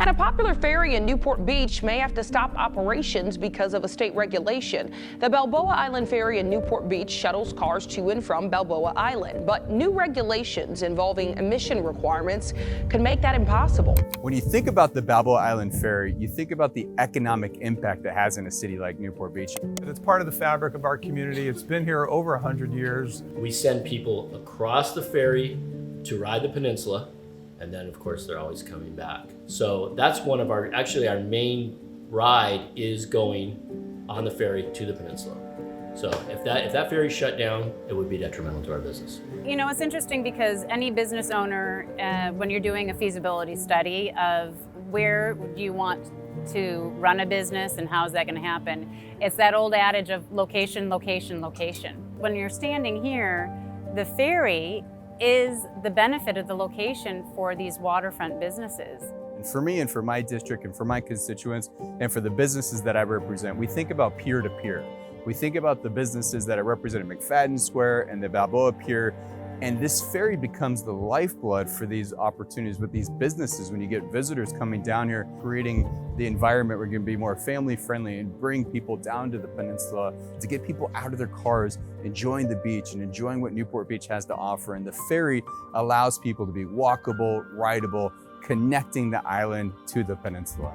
And a popular ferry in Newport Beach may have to stop operations because of a state regulation. The Balboa Island Ferry in Newport Beach shuttles cars to and from Balboa Island, but new regulations involving emission requirements could make that impossible. When you think about the Balboa Island Ferry, you think about the economic impact it has in a city like Newport Beach. It's part of the fabric of our community. It's been here over 100 years. We send people across the ferry to ride the peninsula, and then of course they're always coming back. So that's one of our main ride is going on the ferry to the peninsula. So if that ferry shut down, it would be detrimental to our business. You know, it's interesting because any business owner, when you're doing a feasibility study of where do you want to run a business and how is that going to happen, it's that old adage of location, location, location. When you're standing here, the ferry is the benefit of the location for these waterfront businesses. And for me and for my district and for my constituents and for the businesses that I represent, we think about peer-to-peer. We think about the businesses that are represented at McFadden Square and the Balboa Pier, and this ferry becomes the lifeblood for these opportunities with these businesses. When you get visitors coming down here, creating the environment where we're gonna be more family friendly and bring people down to the peninsula to get people out of their cars, enjoying the beach and enjoying what Newport Beach has to offer. And the ferry allows people to be walkable, rideable, connecting the island to the peninsula.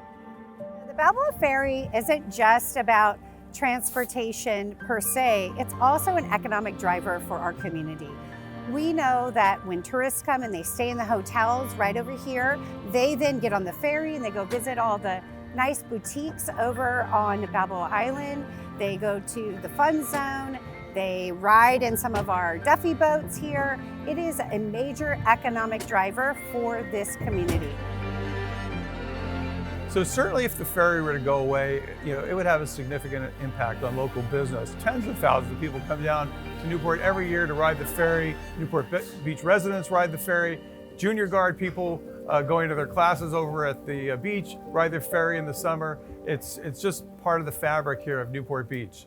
The Balboa Ferry isn't just about transportation per se, it's also an economic driver for our community. We know that when tourists come and they stay in the hotels right over here, they then get on the ferry and they go visit all the nice boutiques over on Balboa Island. They go to the fun zone. They ride in some of our Duffy boats here. It is a major economic driver for this community. So certainly if the ferry were to go away, it would have a significant impact on local business. Tens of thousands of people come down to Newport every year to ride the ferry. Newport Beach residents ride the ferry. Junior guard people going to their classes over at the beach ride the ferry in the summer. It's just part of the fabric here of Newport Beach.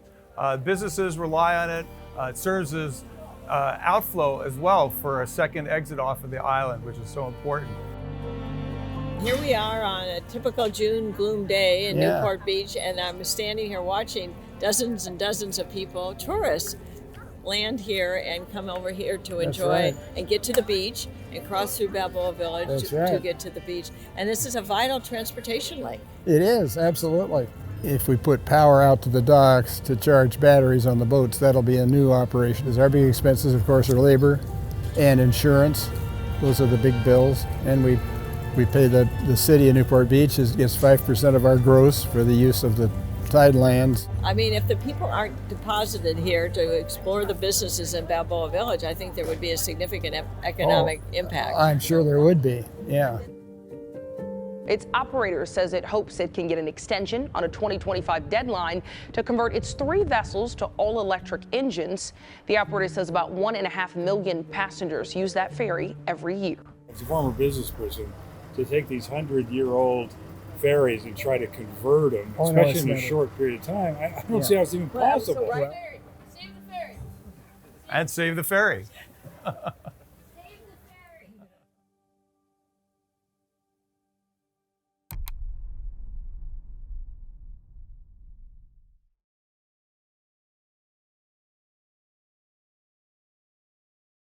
Businesses rely on it. It serves as outflow as well for a second exit off of the island, which is so important. Here we are on a typical June gloom day in Newport Beach, and I'm standing here watching dozens and dozens of people, tourists, land here and come over here to enjoy and get to the beach and cross through Balboa Village to get to the beach. And this is a vital transportation link. It is, absolutely. If we put power out to the docks to charge batteries on the boats, that'll be a new operation. Because our big expenses, of course, are labor and insurance. Those are the big bills. And we pay the city of Newport Beach gets 5% of our gross for the use of the tidelands. I mean, if the people aren't deposited here to explore the businesses in Balboa Village, I think there would be a significant economic impact. I'm sure there would be, yeah. Its operator says it hopes it can get an extension on a 2025 deadline to convert its 3 vessels to all-electric engines. The operator says about 1.5 million passengers use that ferry every year. As a former business person, to take these 100-year-old ferries and try to convert them, especially in a short period of time, I don't see how it's even possible. So right there, save the ferry. And save the ferry.